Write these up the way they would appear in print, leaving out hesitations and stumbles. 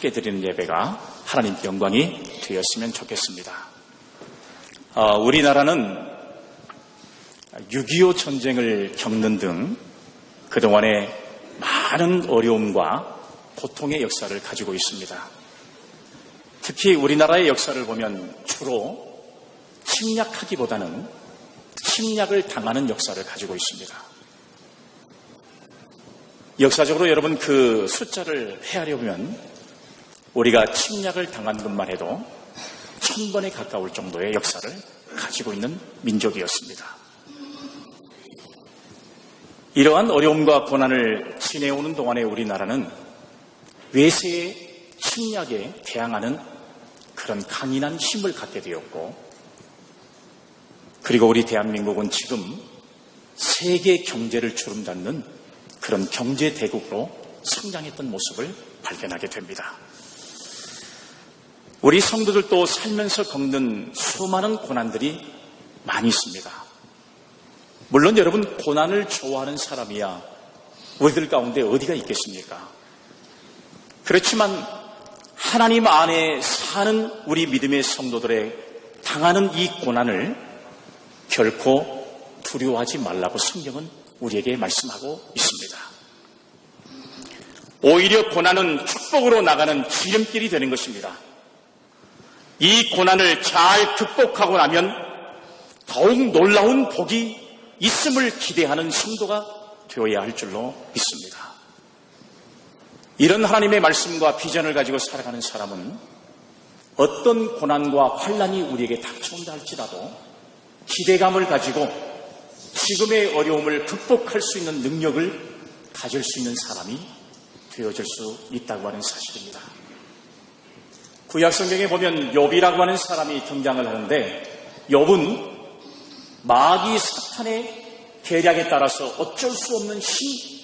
함께 드리는 예배가 하나님께 영광이 되었으면 좋겠습니다. 우리나라는 6.25 전쟁을 겪는 등 그동안의 많은 어려움과 고통의 역사를 가지고 있습니다. 특히 우리나라의 역사를 보면 주로 침략하기보다는 침략을 당하는 역사를 가지고 있습니다. 역사적으로 여러분 그 숫자를 헤아려보면 우리가 침략을 당한 것만 해도 1000번에 가까울 정도의 역사를 가지고 있는 민족이었습니다. 이러한 어려움과 고난을 지내오는 동안에 우리나라는 외세의 침략에 대항하는 그런 강인한 힘을 갖게 되었고, 그리고 우리 대한민국은 지금 세계 경제를 주름잡는 그런 경제 대국으로 성장했던 모습을 발견하게 됩니다. 우리 성도들도 살면서 겪는 수많은 고난들이 많이 있습니다. 물론 여러분, 고난을 좋아하는 사람이야 우리들 가운데 어디가 있겠습니까? 그렇지만 하나님 안에 사는 우리 믿음의 성도들의 당하는 이 고난을 결코 두려워하지 말라고 성경은 우리에게 말씀하고 있습니다. 오히려 고난은 축복으로 나가는 지름길이 되는 것입니다. 이 고난을 잘 극복하고 나면 더욱 놀라운 복이 있음을 기대하는 성도가 되어야 할 줄로 믿습니다. 이런 하나님의 말씀과 비전을 가지고 살아가는 사람은 어떤 고난과 환난이 우리에게 닥쳐온다 할지라도 기대감을 가지고 지금의 어려움을 극복할 수 있는 능력을 가질 수 있는 사람이 되어질 수 있다고 하는 사실입니다. 구약 성경에 보면 욥이라고 하는 사람이 등장을 하는데, 욥은 마귀 사탄의 계략에 따라서 어쩔 수 없는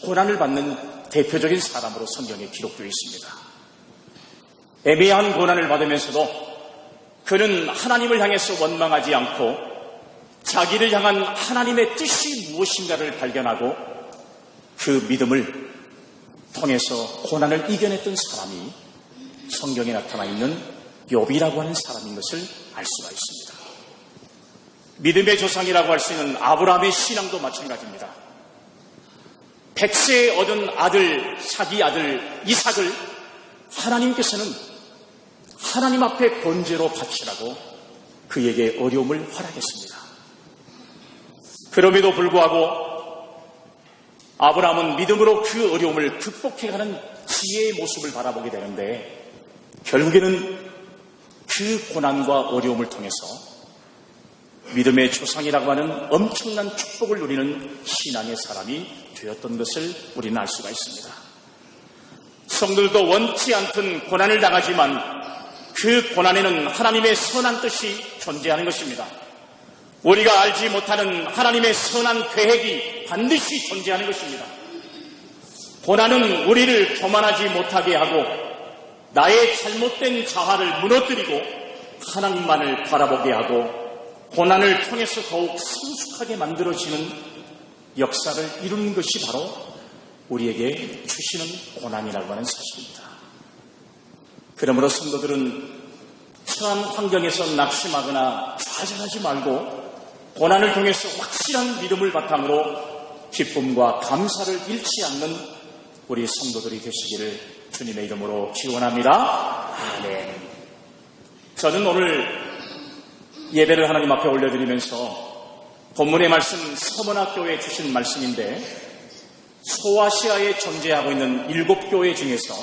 고난을 받는 대표적인 사람으로 성경에 기록되어 있습니다. 애매한 고난을 받으면서도 그는 하나님을 향해서 원망하지 않고 자기를 향한 하나님의 뜻이 무엇인가를 발견하고 그 믿음을 통해서 고난을 이겨냈던 사람이 성경에 나타나 있는 욥이라고 하는 사람인 것을 알 수가 있습니다. 믿음의 조상이라고 할 수 있는 아브라함의 신앙도 마찬가지입니다. 100세에 얻은 아들, 자기 아들 이삭을 하나님께서는 하나님 앞에 번제로 바치라고 그에게 어려움을 허락했습니다. 그럼에도 불구하고 아브라함은 믿음으로 그 어려움을 극복해가는 지혜의 모습을 바라보게 되는데, 결국에는 그 고난과 어려움을 통해서 믿음의 조상이라고 하는 엄청난 축복을 누리는 신앙의 사람이 되었던 것을 우리는 알 수가 있습니다. 성도들도 원치 않던 고난을 당하지만 그 고난에는 하나님의 선한 뜻이 존재하는 것입니다. 우리가 알지 못하는 하나님의 선한 계획이 반드시 존재하는 것입니다. 고난은 우리를 교만하지 못하게 하고 나의 잘못된 자아를 무너뜨리고 하나님만을 바라보게 하고 고난을 통해서 더욱 성숙하게 만들어지는 역사를 이루는 것이 바로 우리에게 주시는 고난이라고 하는 사실입니다. 그러므로 성도들은 처한 환경에서 낙심하거나 좌절하지 말고 고난을 통해서 확실한 믿음을 바탕으로 기쁨과 감사를 잃지 않는 우리 성도들이 되시기를 주님의 이름으로 기원합니다. 아멘. 저는 오늘 예배를 하나님 앞에 올려드리면서 본문의 말씀 서머나교회에 주신 말씀인데, 소아시아에 존재하고 있는 7교회 중에서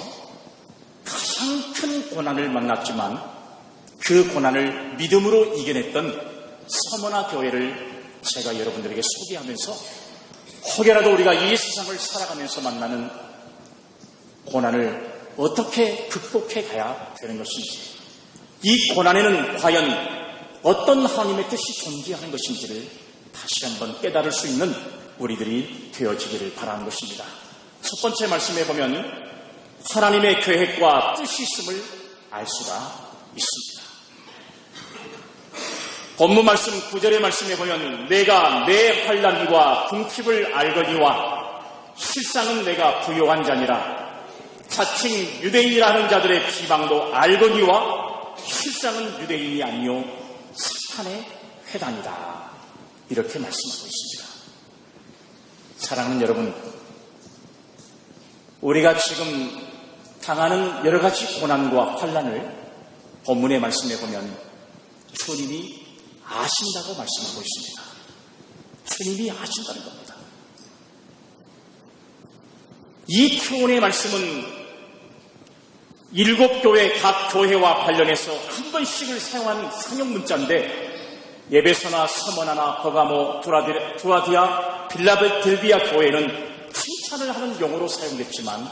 가장 큰 고난을 만났지만 그 고난을 믿음으로 이겨냈던 서머나교회를 제가 여러분들에게 소개하면서 혹여라도 우리가 이 세상을 살아가면서 만나는 고난을 어떻게 극복해 가야 되는 것인지, 이 고난에는 과연 어떤 하나님의 뜻이 존재하는 것인지를 다시 한번 깨달을 수 있는 우리들이 되어지기를 바라는 것입니다. 첫 번째 말씀에 보면 하나님의 계획과 뜻이 있음을 알 수가 있습니다. 본문 말씀 9절의 말씀에 보면 내가 내 환난과 궁핍을 알거니와 실상은 내가 부요한 자니라. 자칭 유대인이라는 자들의 비방도 알거니와 실상은 유대인이 아니요 사탄의 회당이다. 이렇게 말씀하고 있습니다. 사랑하는 여러분, 우리가 지금 당하는 여러 가지 고난과 환난을 본문의 말씀에 보면 주님이 아신다고 말씀하고 있습니다. 주님이 아신다는 겁니다. 이 표현의 말씀은 7교회 각 교회와 관련해서 한 번씩을 사용한 상용 문자인데 에베소나 서머나나 버가모, 두아디아, 빌라델비아 교회는 칭찬을 하는 용어로 사용됐지만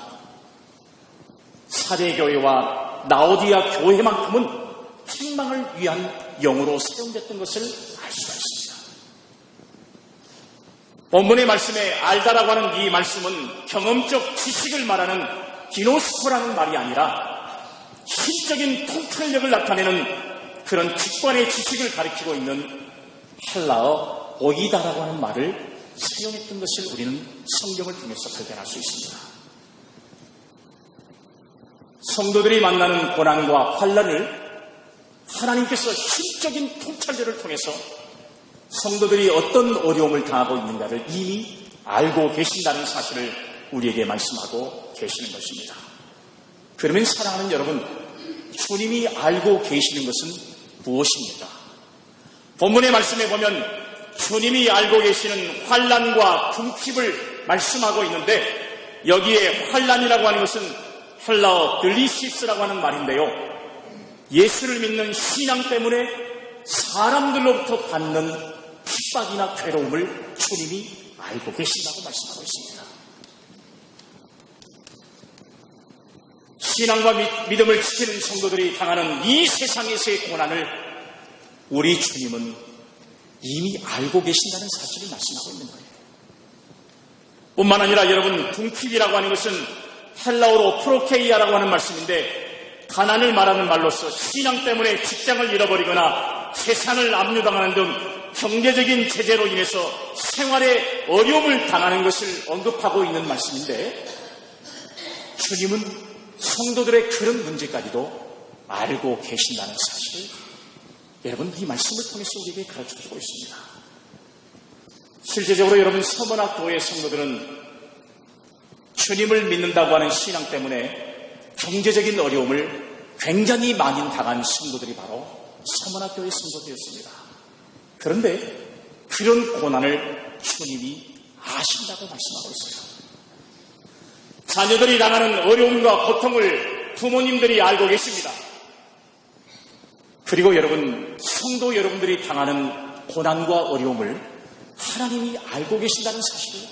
사대교회와 나오디아 교회만큼은 책망을 위한 용어로 사용됐던 것을 알 수가 있습니다. 본문의 말씀에 알다라고 하는 이 말씀은 경험적 지식을 말하는 기노스코라는 말이 아니라 신적인 통찰력을 나타내는 그런 직관의 지식을 가리키고 있는 헬라어 오이다라고 하는 말을 사용했던 것을 우리는 성경을 통해서 발견할 수 있습니다. 성도들이 만나는 고난과 환난을 하나님께서 신적인 통찰력을 통해서 성도들이 어떤 어려움을 당하고 있는가를 이미 알고 계신다는 사실을 우리에게 말씀하고 계시는 것입니다. 그러면 사랑하는 여러분, 주님이 알고 계시는 것은 무엇입니까? 본문의 말씀에 보면 주님이 알고 계시는 환난과 궁핍을 말씀하고 있는데 여기에 환난이라고 하는 것은 헬라어 들리시스라고 하는 말인데요. 예수를 믿는 신앙 때문에 사람들로부터 받는 핍박이나 괴로움을 주님이 알고 계신다고 말씀하고 있습니다. 신앙과 믿음을 지키는 성도들이 당하는 이 세상에서의 고난을 우리 주님은 이미 알고 계신다는 사실을 말씀하고 있는 거예요. 뿐만 아니라 여러분, 궁핍이라고 하는 것은 헬라어로 프로케이아라고 하는 말씀인데 가난을 말하는 말로서 신앙 때문에 직장을 잃어버리거나 재산을 압류당하는 등 경제적인 제재로 인해서 생활에 어려움을 당하는 것을 언급하고 있는 말씀인데 주님은 성도들의 그런 문제까지도 알고 계신다는 사실을 여러분 이 말씀을 통해서 우리에게 가르쳐주고 있습니다. 실제적으로 여러분 서머나 교회 성도들은 주님을 믿는다고 하는 신앙 때문에 경제적인 어려움을 굉장히 많이 당한 성도들이 바로 서머나 교회 성도들이었습니다. 그런데 그런 고난을 주님이 아신다고 말씀하고 있어요. 자녀들이 당하는 어려움과 고통을 부모님들이 알고 계십니다. 그리고 여러분, 성도 여러분들이 당하는 고난과 어려움을 하나님이 알고 계신다는 사실을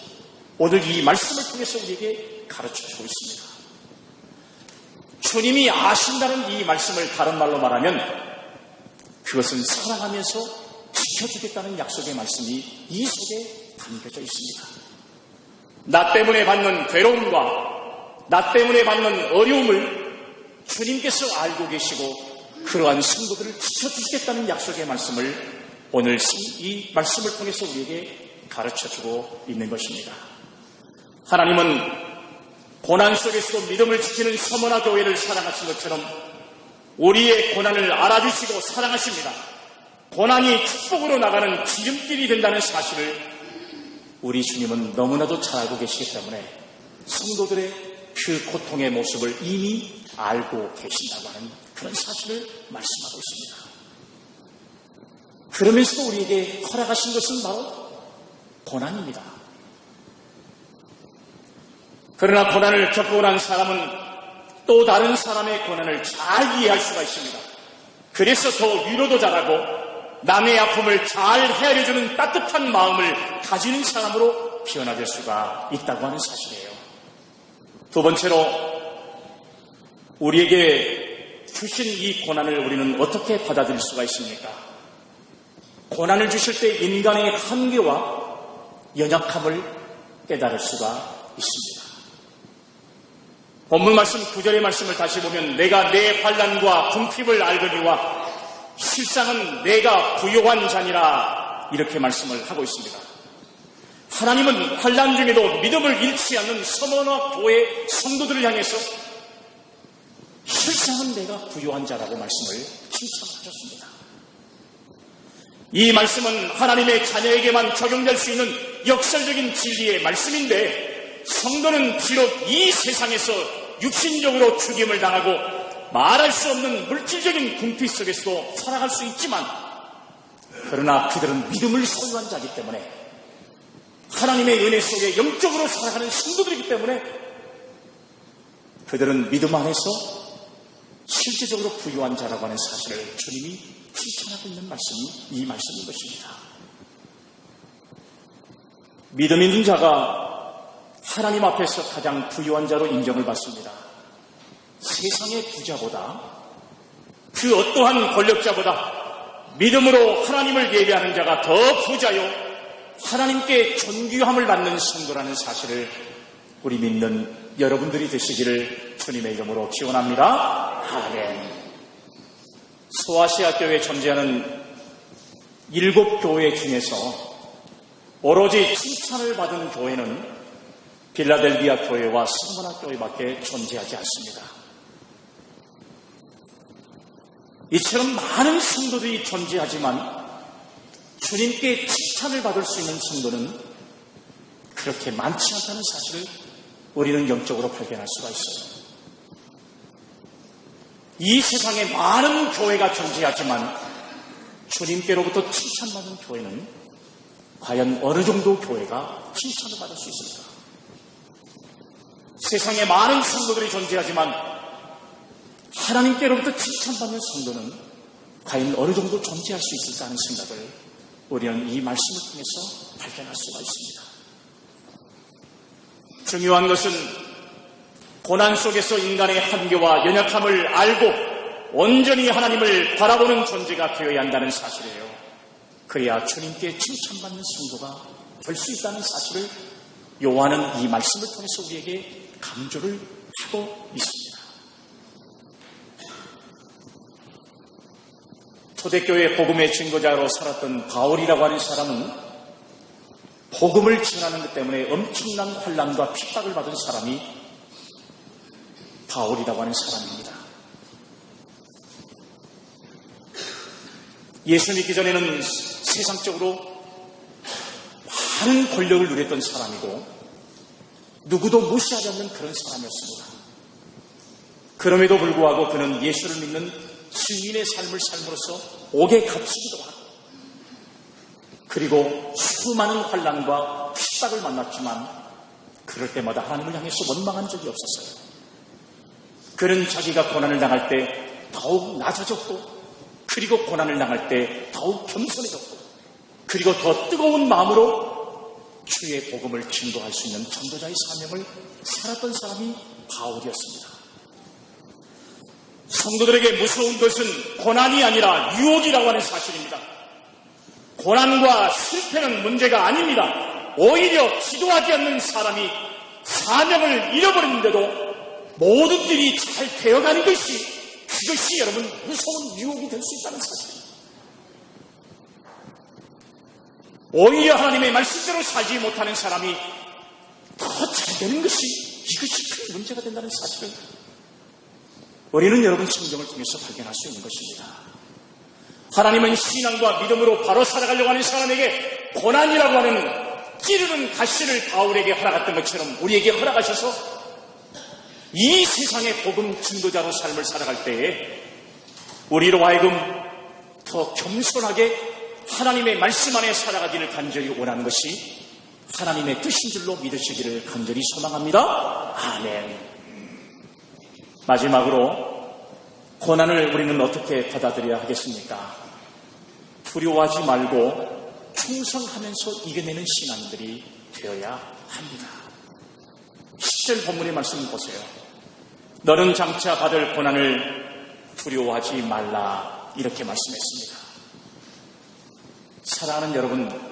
오늘 이 말씀을 통해서 우리에게 가르쳐주고 있습니다. 주님이 아신다는 이 말씀을 다른 말로 말하면 그것은 사랑하면서 지켜주겠다는 약속의 말씀이 이 속에 담겨져 있습니다. 나 때문에 받는 괴로움과 나 때문에 받는 어려움을 주님께서 알고 계시고 그러한 성도들을 지켜주시겠다는 약속의 말씀을 오늘 이 말씀을 통해서 우리에게 가르쳐주고 있는 것입니다. 하나님은 고난 속에서도 믿음을 지키는 서머나 교회를 사랑하신 것처럼 우리의 고난을 알아주시고 사랑하십니다. 고난이 축복으로 나가는 지름길이 된다는 사실을 우리 주님은 너무나도 잘 알고 계시기 때문에 성도들의 그 고통의 모습을 이미 알고 계신다고 하는 그런 사실을 말씀하고 있습니다. 그러면서도 우리에게 허락하신 것은 바로 고난입니다. 그러나 고난을 겪고 난 사람은 또 다른 사람의 고난을 잘 이해할 수가 있습니다. 그래서 더 위로도 잘하고 남의 아픔을 잘 헤아려주는 따뜻한 마음을 가지는 사람으로 변화될 수가 있다고 하는 사실이에요. 두 번째로 우리에게 주신 이 고난을 우리는 어떻게 받아들일 수가 있습니까? 고난을 주실 때 인간의 한계와 연약함을 깨달을 수가 있습니다. 본문 말씀 9절의 말씀을 다시 보면 내가 내 환난과 궁핍을 알거니와 실상은 내가 부요한 자니라 이렇게 말씀을 하고 있습니다. 하나님은 환난 중에도 믿음을 잃지 않는 서머나 교회 성도들을 향해서 실상은 내가 부유한 자라고 말씀을 칭찬하셨습니다. 이 말씀은 하나님의 자녀에게만 적용될 수 있는 역설적인 진리의 말씀인데, 성도는 비록 이 세상에서 육신적으로 죽임을 당하고 말할 수 없는 물질적인 궁핍 속에서도 살아갈 수 있지만, 그러나 그들은 믿음을 소유한 자이기 때문에, 하나님의 은혜 속에 영적으로 살아가는 성도들이기 때문에, 그들은 믿음 안에서 실제적으로 부유한 자라고 하는 사실을 주님이 칭찬하고 있는 말씀이 이 말씀인 것입니다. 믿음 있는 자가 하나님 앞에서 가장 부유한 자로 인정을 받습니다. 세상의 부자보다, 그 어떠한 권력자보다 믿음으로 하나님을 예배하는 자가 더 부자요, 하나님께 존귀함을 받는 성도라는 사실을 우리 믿는 여러분들이 되시기를 주님의 이름으로 기원합니다. 아멘. 소아시아 교회에 존재하는 7교회 중에서 오로지 칭찬을 받은 교회는 빌라델비아 교회와 스무나 교회밖에 존재하지 않습니다. 이처럼 많은 성도들이 존재하지만 주님께 칭찬을 받을 수 있는 성도는 그렇게 많지 않다는 사실을 우리는 영적으로 발견할 수가 있어요. 이 세상에 많은 교회가 존재하지만 주님께로부터 칭찬받는 교회는 과연 어느 정도 교회가 칭찬을 받을 수 있을까? 세상에 많은 성도들이 존재하지만 하나님께로부터 칭찬받는 성도는 과연 어느 정도 존재할 수 있을까 하는 생각을 우리는 이 말씀을 통해서 발견할 수가 있습니다. 중요한 것은 고난 속에서 인간의 한계와 연약함을 알고 온전히 하나님을 바라보는 존재가 되어야 한다는 사실이에요. 그래야 주님께 칭찬받는 성도가 될 수 있다는 사실을 요한은 이 말씀을 통해서 우리에게 강조를 하고 있습니다. 초대교회 복음의 증거자로 살았던 바울이라고 하는 사람은 복음을 전하는 것 때문에 엄청난 환난과 핍박을 받은 사람이 바울이라고 하는 사람입니다. 예수 믿기 전에는 세상적으로 많은 권력을 누렸던 사람이고 누구도 무시하지 않는 그런 사람이었습니다. 그럼에도 불구하고 그는 예수를 믿는 증인의 삶을 삶으로써 옥에 갇히기도 하고, 그리고 수많은 환난과 핍박을 만났지만 그럴 때마다 하나님을 향해서 원망한 적이 없었어요. 그는 자기가 고난을 당할 때 더욱 낮아졌고, 그리고 고난을 당할 때 더욱 겸손해졌고, 그리고 더 뜨거운 마음으로 주의 복음을 증거할 수 있는 전도자의 사명을 살았던 사람이 바울이었습니다. 성도들에게 무서운 것은 고난이 아니라 유혹이라고 하는 사실입니다. 고난과 실패는 문제가 아닙니다. 오히려 기도하지 않는 사람이 사명을 잃어버리는데도 모든 일이 잘 되어가는 그것이 여러분 무서운 유혹이 될 수 있다는 사실입니다. 오히려 하나님의 말씀대로 살지 못하는 사람이 더 잘 되는 이것이 큰 문제가 된다는 사실을 우리는 여러분 성경을 통해서 발견할 수 있는 것입니다. 하나님은 신앙과 믿음으로 바로 살아가려고 하는 사람에게 고난이라고 하는 찌르는 가시를 바울에게 허락했던 것처럼 우리에게 허락하셔서 이 세상의 복음 증거자로 삶을 살아갈 때에 우리로 하여금 더 겸손하게 하나님의 말씀 안에 살아가기를 간절히 원하는 것이 하나님의 뜻인 줄로 믿으시기를 간절히 소망합니다. 아멘. 마지막으로 고난을 우리는 어떻게 받아들여야 하겠습니까? 두려워하지 말고 충성하면서 이겨내는 신앙들이 되어야 합니다. 10절 본문의 말씀을 보세요. 너는 장차 받을 고난을 두려워하지 말라, 이렇게 말씀했습니다. 사랑하는 여러분,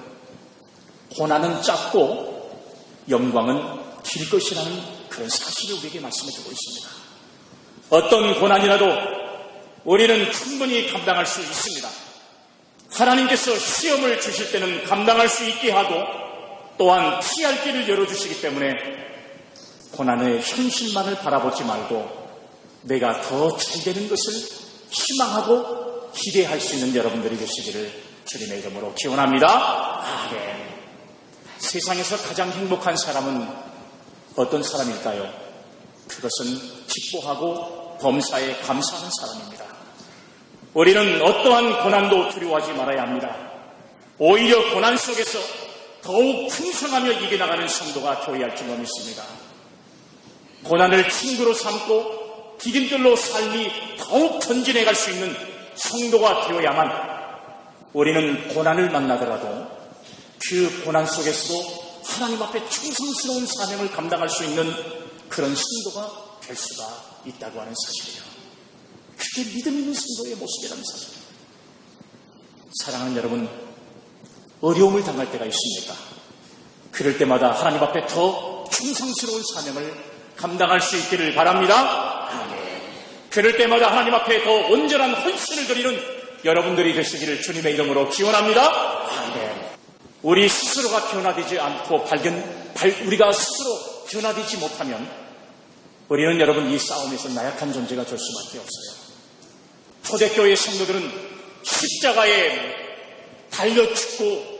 고난은 짧고 영광은 길 것이라는 그런 사실을 우리에게 말씀해 주고 있습니다. 어떤 고난이라도 우리는 충분히 감당할 수 있습니다. 하나님께서 시험을 주실 때는 감당할 수 있게 하고 또한 피할 길을 열어주시기 때문에 고난의 현실만을 바라보지 말고 내가 더 잘 되는 것을 희망하고 기대할 수 있는 여러분들이 되시기를 주님의 이름으로 기원합니다. 아멘. 세상에서 가장 행복한 사람은 어떤 사람일까요? 그것은 기뻐하고 범사에 감사하는 사람입니다. 우리는 어떠한 고난도 두려워하지 말아야 합니다. 오히려 고난 속에서 더욱 풍성하며 이겨나가는 성도가 되어야 할 줄 믿습니다. 고난을 친구로 삼고 디딤돌로 삶이 더욱 전진해갈 수 있는 성도가 되어야만 우리는 고난을 만나더라도 그 고난 속에서도 하나님 앞에 충성스러운 사명을 감당할 수 있는 그런 성도가 될 수가 있다고 하는 사실이에요. 그게 믿음 있는 성도의 모습이라는 사실이에요. 사랑하는 여러분, 어려움을 당할 때가 있습니까? 그럴 때마다 하나님 앞에 더 충성스러운 사명을 감당할 수 있기를 바랍니다. 아멘. 그럴 때마다 하나님 앞에 더 온전한 헌신을 드리는 여러분들이 되시기를 주님의 이름으로 기원합니다. 아멘. 우리 스스로가 변화되지 않고 우리가 스스로 변화되지 못하면 우리는 여러분 이 싸움에서 나약한 존재가 될 수밖에 없어요. 초대교회 성도들은 십자가에 달려 죽고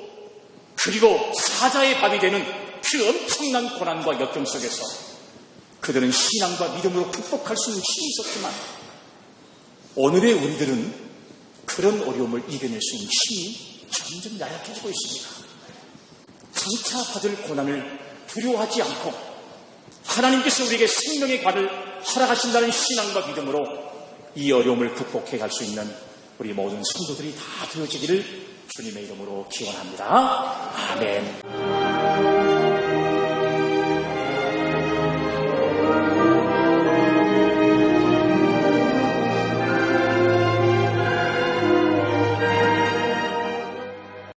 그리고 사자의 밥이 되는 그 엄청난 고난과 역경 속에서 그들은 신앙과 믿음으로 극복할 수 있는 힘이 있었지만 오늘의 우리들은 그런 어려움을 이겨낼 수 있는 힘이 점점 나약해지고 있습니다. 장차 받을 고난을 두려워하지 않고 하나님께서 우리에게 생명의 관을 허락하신다는 신앙과 믿음으로 이 어려움을 극복해 갈 수 있는 우리 모든 성도들이 다 되어지기를 주님의 이름으로 기원합니다. 아멘.